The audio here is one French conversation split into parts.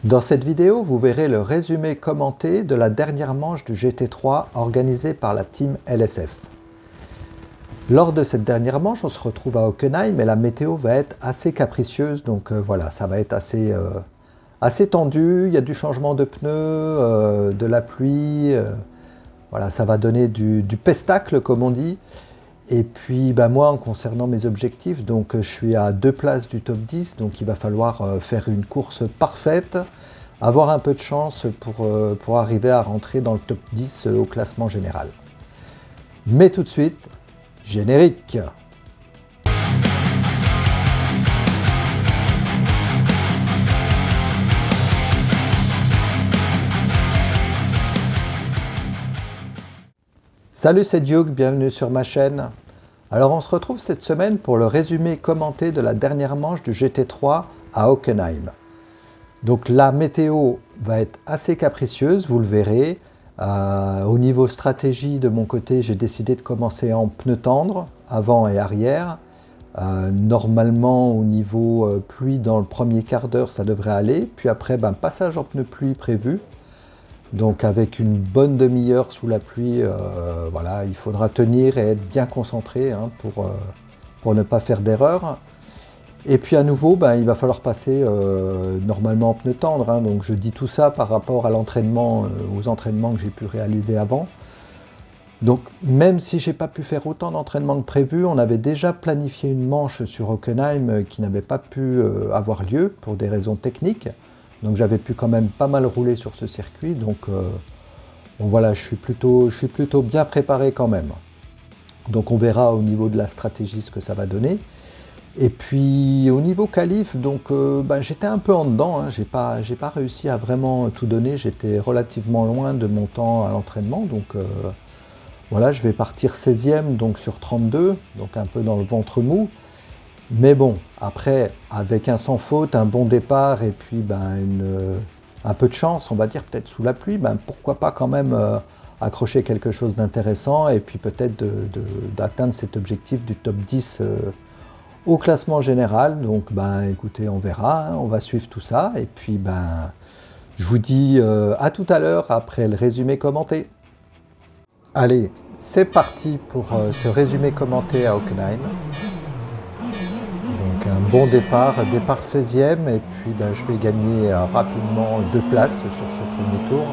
Dans cette vidéo, vous verrez le résumé commenté de la dernière manche du GT3 organisée par la team LSF. Lors de cette dernière manche, on se retrouve à Hockenheim et la météo va être assez capricieuse, donc voilà, ça va être assez tendu. Il y a du changement de pneus, de la pluie, voilà, ça va donner du pestacle comme on dit. Et puis moi, en concernant mes objectifs, donc je suis à 2 places du top 10, donc il va falloir faire une course parfaite, avoir un peu de chance pour arriver à rentrer dans le top 10 au classement général. Mais tout de suite, générique. Salut, c'est Duke, bienvenue sur ma chaîne. Alors on se retrouve cette semaine pour le résumé commenté de la dernière manche du GT3 à Hockenheim. Donc la météo va être assez capricieuse, vous le verrez. Au niveau stratégie de mon côté, j'ai décidé de commencer en pneus tendres, avant et arrière. Normalement au niveau pluie dans le premier quart d'heure ça devrait aller. Puis après passage en pneus pluie prévu. Donc avec une bonne demi-heure sous la pluie, voilà, il faudra tenir et être bien concentré pour ne pas faire d'erreur. Et puis à nouveau, il va falloir passer normalement en pneus tendres. Donc je dis tout ça par rapport à l'entraînement, aux entraînements que j'ai pu réaliser avant. Donc même si je n'ai pas pu faire autant d'entraînements que prévu, on avait déjà planifié une manche sur Hockenheim qui n'avait pas pu avoir lieu pour des raisons techniques. Donc j'avais pu quand même pas mal rouler sur ce circuit, donc bon, voilà, je suis plutôt bien préparé quand même. Donc on verra au niveau de la stratégie ce que ça va donner. Et puis au niveau qualif, donc j'étais un peu en dedans, j'ai pas réussi à vraiment tout donner, j'étais relativement loin de mon temps à l'entraînement, donc voilà, je vais partir 16e donc sur 32, donc un peu dans le ventre mou. Mais bon, après, avec un sans faute, un bon départ et puis un peu de chance, on va dire peut-être sous la pluie, pourquoi pas quand même accrocher quelque chose d'intéressant et puis peut-être d'atteindre cet objectif du top 10 au classement général. Donc écoutez, on verra, on va suivre tout ça et puis je vous dis à tout à l'heure après le résumé commenté. Allez, c'est parti pour ce résumé commenté à Hockenheim. Donc un bon départ 16e et puis je vais gagner rapidement 2 places sur ce premier tour.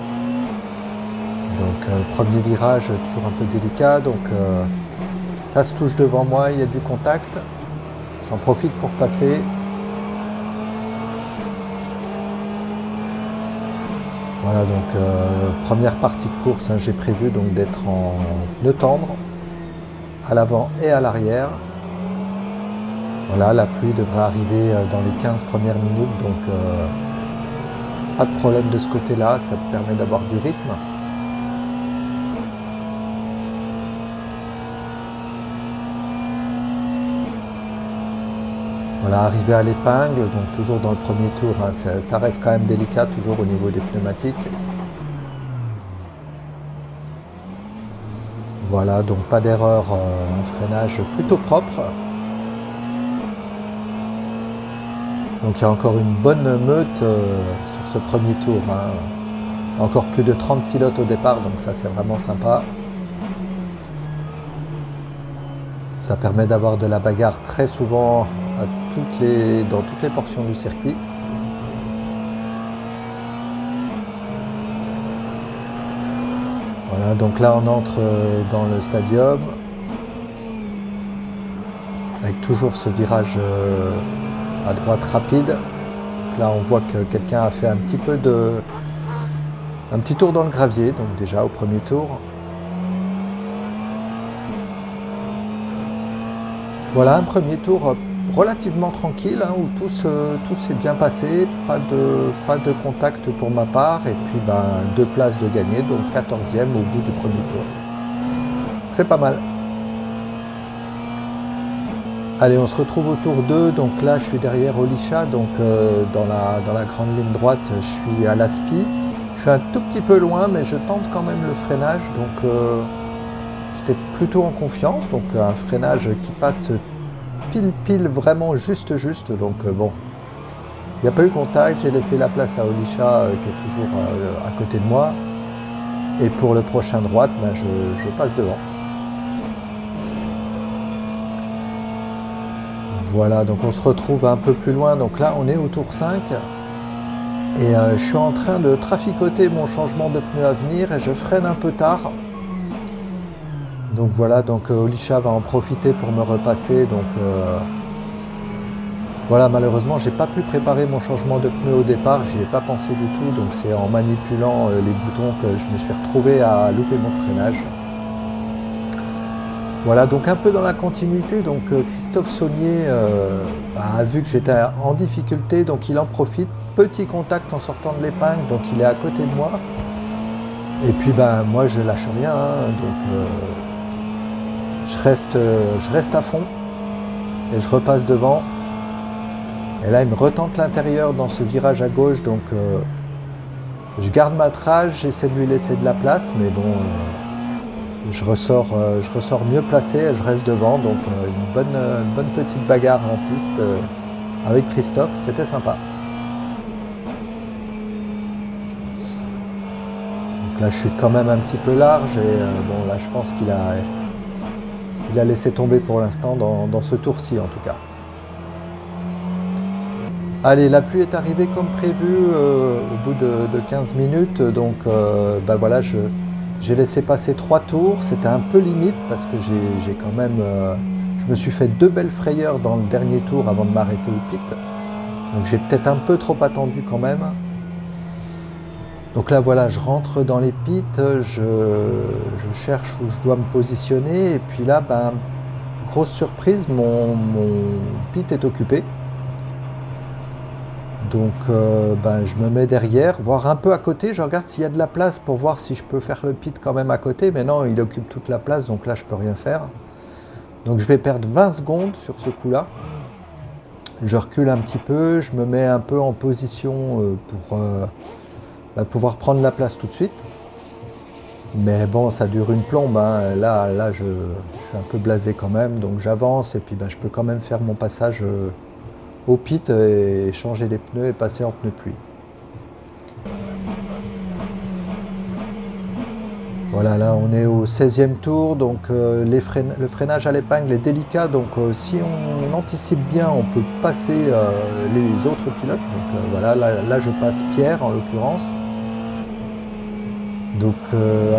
Donc premier virage toujours un peu délicat, donc ça se touche devant moi, il y a du contact. J'en profite pour passer. Voilà, donc première partie de course, j'ai prévu donc d'être en pneus tendres à l'avant et à l'arrière. Voilà, la pluie devrait arriver dans les 15 premières minutes, donc pas de problème de ce côté-là, ça te permet d'avoir du rythme. Voilà, arrivé à l'épingle, donc toujours dans le premier tour, ça reste quand même délicat, toujours au niveau des pneumatiques. Voilà, donc pas d'erreur, un freinage plutôt propre. Donc il y a encore une bonne meute sur ce premier tour. Encore plus de 30 pilotes au départ, donc ça c'est vraiment sympa. Ça permet d'avoir de la bagarre très souvent dans toutes les portions du circuit. Voilà, donc là on entre dans le stadium. Avec toujours ce virage à droite rapide. Là on voit que quelqu'un a fait un petit tour dans le gravier, donc déjà au premier tour. Voilà un premier tour relativement tranquille, où tout s'est bien passé, pas de contact pour ma part, et puis 2 places de gagné, donc 14e au bout du premier tour. C'est pas mal. Allez, on se retrouve au tour 2, donc là je suis derrière Olisha, donc dans la grande ligne droite, je suis à l'aspi. Je suis un tout petit peu loin, mais je tente quand même le freinage, donc j'étais plutôt en confiance, donc un freinage qui passe pile vraiment juste, donc bon. Il n'y a pas eu contact, j'ai laissé la place à Olisha qui est toujours à côté de moi. Et pour le prochain droite, ben, je passe devant. Voilà, donc on se retrouve un peu plus loin. Donc là, on est au tour 5. Et je suis en train de traficoter mon changement de pneu à venir et je freine un peu tard. Donc voilà, donc Olisha va en profiter pour me repasser. Donc voilà, malheureusement, j'ai pas pu préparer mon changement de pneu au départ, j'y ai pas pensé du tout. Donc c'est en manipulant les boutons que je me suis retrouvé à louper mon freinage. Voilà, donc un peu dans la continuité, donc Christophe Saunier a vu que j'étais en difficulté, donc il en profite. Petit contact en sortant de l'épingle, donc il est à côté de moi. Et puis ben moi je lâche rien, hein, donc je reste à fond et je repasse devant. Et là il me retente l'intérieur dans ce virage à gauche, donc je garde ma trage, j'essaie de lui laisser de la place, mais bon, je ressors mieux placé et je reste devant, donc une bonne petite bagarre en piste avec Christophe, c'était sympa. Là, je suis quand même un petit peu large et bon, là, je pense qu'il a laissé tomber pour l'instant dans ce tour-ci, en tout cas. Allez, la pluie est arrivée comme prévu au bout de 15 minutes. Donc, ben voilà, j'ai laissé passer 3 tours. C'était un peu limite parce que j'ai quand même... je me suis fait 2 belles frayeurs dans le dernier tour avant de m'arrêter au pit. Donc, j'ai peut-être un peu trop attendu quand même. Donc là voilà, je rentre dans les pits, je cherche où je dois me positionner et puis là, ben, grosse surprise, mon pit est occupé. Donc ben, je me mets derrière, voire un peu à côté, je regarde s'il y a de la place pour voir si je peux faire le pit quand même à côté, mais non, il occupe toute la place, donc là je peux rien faire. Donc je vais perdre 20 secondes sur ce coup-là. Je recule un petit peu, je me mets un peu en position pour... pouvoir prendre la place tout de suite. Mais bon, ça dure une plombe, hein. Là je suis un peu blasé quand même, donc j'avance et puis ben, je peux quand même faire mon passage au pit et changer les pneus et passer en pneus pluie. Voilà, là on est au 16e tour, donc le freinage à l'épingle est délicat, donc si on anticipe bien, on peut passer les autres pilotes. Donc voilà, là je passe Pierre en l'occurrence. Donc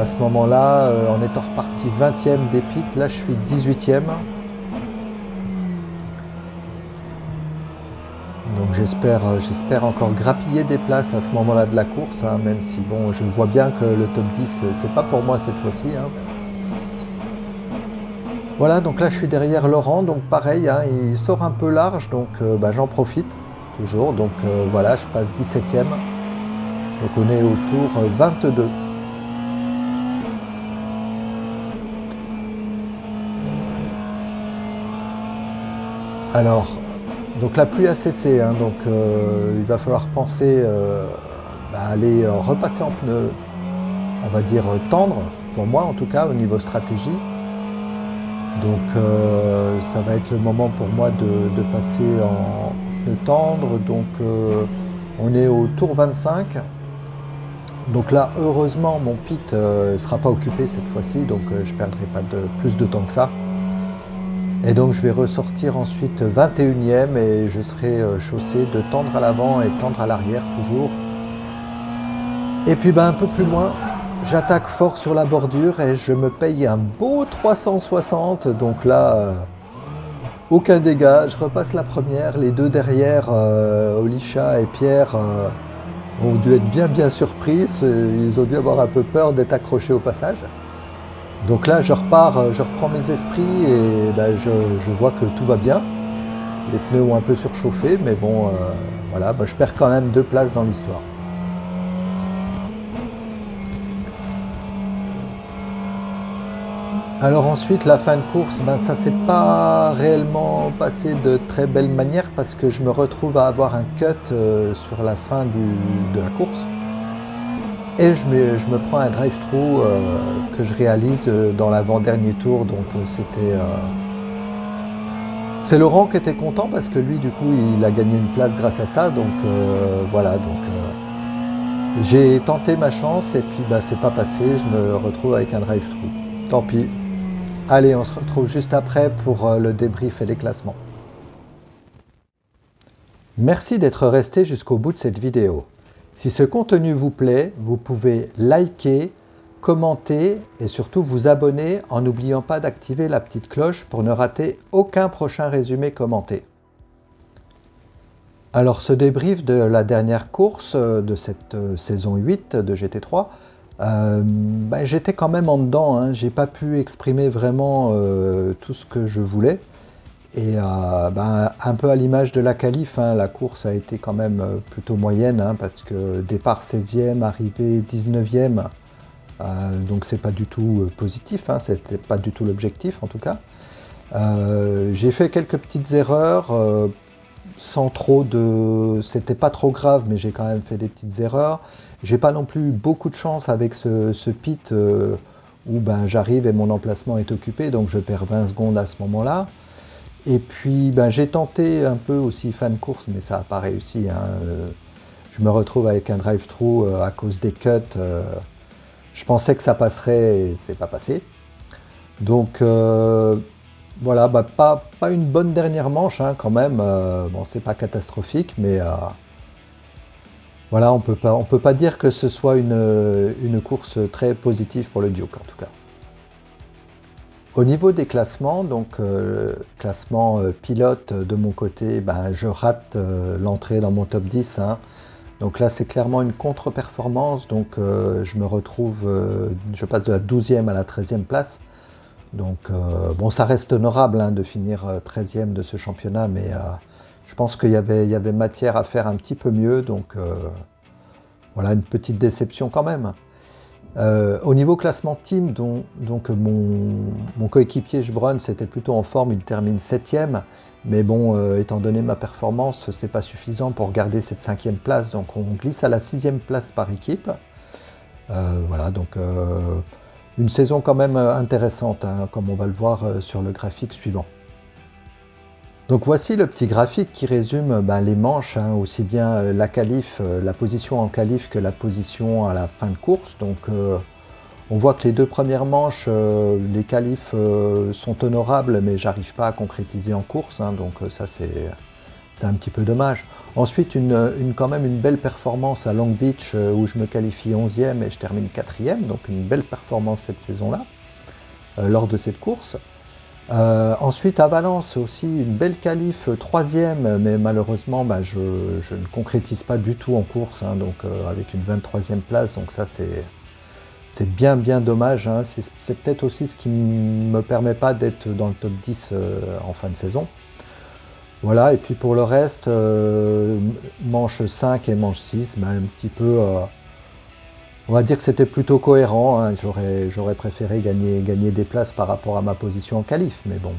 à ce moment-là, en étant reparti 20e des pits, là je suis 18e. Donc j'espère encore grappiller des places à ce moment-là de la course, hein, même si bon, je vois bien que le top 10, c'est pas pour moi cette fois-ci. Hein. Voilà, donc là je suis derrière Laurent, donc pareil, hein, il sort un peu large, donc j'en profite toujours. Donc voilà, je passe 17e. Donc on est au tour 22. Alors, donc la pluie a cessé, hein, donc il va falloir penser à aller repasser en pneus, on va dire tendre, pour moi en tout cas au niveau stratégie. Donc ça va être le moment pour moi de passer en pneus tendre. Donc on est au tour 25. Donc là, heureusement, mon pit ne sera pas occupé cette fois-ci, donc je ne perdrai pas plus de temps que ça. Et donc je vais ressortir ensuite 21e et je serai chaussé de tendre à l'avant et tendre à l'arrière toujours. Et puis un peu plus loin, j'attaque fort sur la bordure et je me paye un beau 360. Donc là, aucun dégât, je repasse la première. Les deux derrière, Olisha et Pierre, ont dû être bien surpris. Ils ont dû avoir un peu peur d'être accrochés au passage. Donc là, je repars, je reprends mes esprits et je vois que tout va bien. Les pneus ont un peu surchauffé, mais bon, voilà, je perds quand même 2 places dans l'histoire. Alors ensuite, la fin de course, ça s'est pas réellement passé de très belle manière parce que je me retrouve à avoir un cut sur la fin de la course. Et je me prends un drive-through que je réalise dans l'avant-dernier tour, donc C'est Laurent qui était content parce que lui, du coup, il a gagné une place grâce à ça. Donc voilà, j'ai tenté ma chance et puis bah, c'est pas passé. Je me retrouve avec un drive-thru. Tant pis. Allez, on se retrouve juste après pour le débrief et les classements. Merci d'être resté jusqu'au bout de cette vidéo. Si ce contenu vous plaît, vous pouvez liker, commenter et surtout vous abonner en n'oubliant pas d'activer la petite cloche pour ne rater aucun prochain résumé commenté. Alors ce débrief de la dernière course de cette saison 8 de GT3, j'étais quand même en dedans, hein. J'ai pas pu exprimer vraiment tout ce que je voulais. Et un peu à l'image de la qualif, hein, la course a été quand même plutôt moyenne, hein, parce que départ 16e, arrivée 19e, donc c'est pas du tout positif, hein, c'était pas du tout l'objectif en tout cas. J'ai fait quelques petites erreurs, sans trop de... C'était pas trop grave, mais j'ai quand même fait des petites erreurs. J'ai pas non plus eu beaucoup de chance avec ce pit où j'arrive et mon emplacement est occupé, donc je perds 20 secondes à ce moment-là. Et puis j'ai tenté un peu aussi fan course, mais ça n'a pas réussi, hein. Je me retrouve avec un drive-thru à cause des cuts. Je pensais que ça passerait et c'est pas passé. Donc voilà, pas une bonne dernière manche, hein, quand même. Bon, c'est pas catastrophique, mais voilà, on peut pas dire que ce soit une course très positive pour le Duke en tout cas. Au niveau des classements, donc classement pilote de mon côté, je rate l'entrée dans mon top 10, hein. Donc là c'est clairement une contre-performance, donc je me retrouve, je passe de la 12e à la 13e place. Donc bon, ça reste honorable, hein, de finir 13e de ce championnat, mais je pense qu'il y avait matière à faire un petit peu mieux, donc voilà, une petite déception quand même. Au niveau classement team, donc mon coéquipier Gebron était plutôt en forme, il termine 7e, mais bon, étant donné ma performance, c'est pas suffisant pour garder cette 5e place, donc on glisse à la 6e place par équipe. Voilà, donc une saison quand même intéressante, hein, comme on va le voir sur le graphique suivant. Donc voici le petit graphique qui résume les manches, hein, aussi bien la qualif, la position en qualif que la position à la fin de course. Donc on voit que les deux premières manches, les qualifs sont honorables, mais j'arrive pas à concrétiser en course, hein, donc ça c'est un petit peu dommage. Ensuite, quand même une belle performance à Long Beach où je me qualifie 11e et je termine 4e, donc une belle performance cette saison-là, lors de cette course. Ensuite à Valence aussi une belle qualif 3e, mais malheureusement je ne concrétise pas du tout en course, hein, donc avec une 23e place, donc ça c'est bien dommage, hein. C'est peut-être aussi ce qui ne me permet pas d'être dans le top 10 en fin de saison. Voilà, et puis pour le reste, manche 5 et manche 6, un petit peu... on va dire que c'était plutôt cohérent, hein. J'aurais préféré gagner des places par rapport à ma position en qualif, mais bon.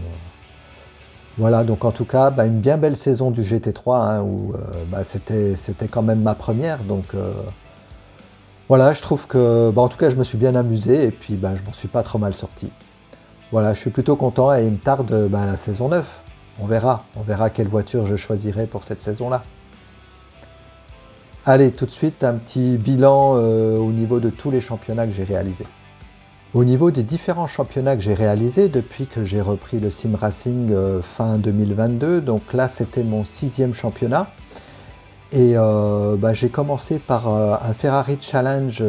Voilà, donc en tout cas, une bien belle saison du GT3, hein, où c'était quand même ma première, donc voilà, je trouve que, en tout cas, je me suis bien amusé, et puis je m'en suis pas trop mal sorti. Voilà, je suis plutôt content, et il me tarde la saison 9. On verra quelle voiture je choisirai pour cette saison-là. Allez, tout de suite, un petit bilan au niveau de tous les championnats que j'ai réalisés. Au niveau des différents championnats que j'ai réalisés depuis que j'ai repris le sim racing fin 2022, donc là c'était mon 6e championnat. Et j'ai commencé par un Ferrari Challenge,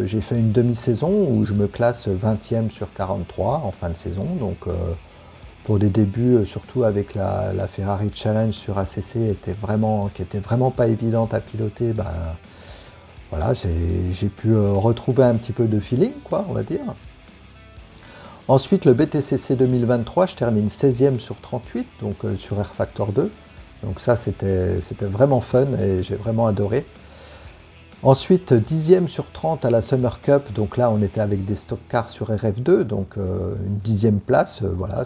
j'ai fait une demi-saison où je me classe 20e sur 43 en fin de saison. Donc pour des débuts, surtout avec la Ferrari Challenge sur ACC, qui était vraiment pas évidente à piloter, voilà, j'ai pu retrouver un petit peu de feeling, quoi, on va dire. Ensuite, le BTCC 2023, je termine 16e sur 38, donc sur R Factor 2. Donc ça, c'était vraiment fun et j'ai vraiment adoré. Ensuite, 10e sur 30 à la Summer Cup, donc là on était avec des stock cars sur RF2, donc une 10e place, voilà,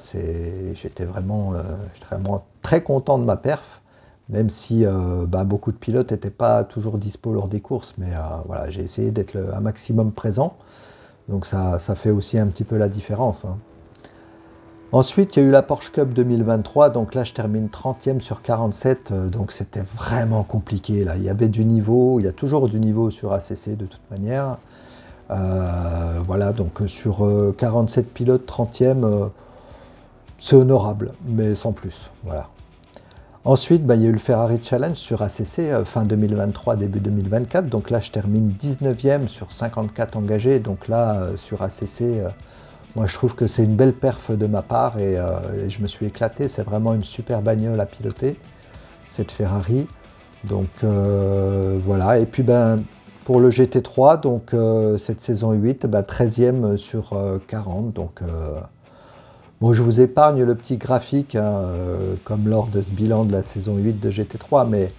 j'étais vraiment très content de ma perf, même si beaucoup de pilotes n'étaient pas toujours dispo lors des courses, mais voilà, j'ai essayé d'être un maximum présent, donc ça fait aussi un petit peu la différence, hein. Ensuite, il y a eu la Porsche Cup 2023, donc là je termine 30e sur 47, donc c'était vraiment compliqué. Là. Il y avait du niveau, il y a toujours du niveau sur ACC de toute manière. Voilà, donc sur 47 pilotes, 30e, c'est honorable, mais sans plus. Voilà. Ensuite, il y a eu le Ferrari Challenge sur ACC fin 2023, début 2024. Donc là, je termine 19e sur 54 engagés. Donc là, sur ACC, moi, je trouve que c'est une belle perf de ma part et je me suis éclaté. C'est vraiment une super bagnole à piloter, cette Ferrari. Donc voilà. Et puis, pour le GT3, donc cette saison 8, 13e sur 40. Donc bon, je vous épargne le petit graphique, hein, comme lors de ce bilan de la saison 8 de GT3, mais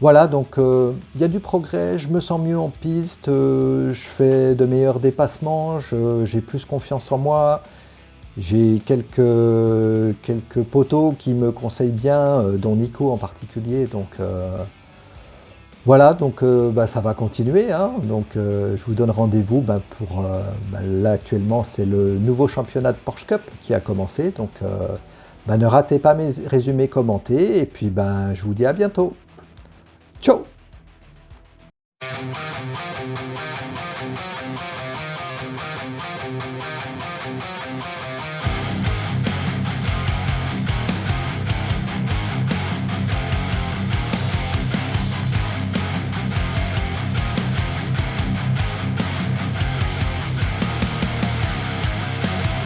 voilà, donc il y a du progrès, je me sens mieux en piste, je fais de meilleurs dépassements, j'ai plus confiance en moi, j'ai quelques poteaux qui me conseillent bien, dont Nico en particulier, donc voilà, donc ça va continuer, hein. Donc je vous donne rendez-vous pour là actuellement c'est le nouveau championnat de Porsche Cup qui a commencé, donc ne ratez pas mes résumés commentés et puis je vous dis à bientôt. Ciao!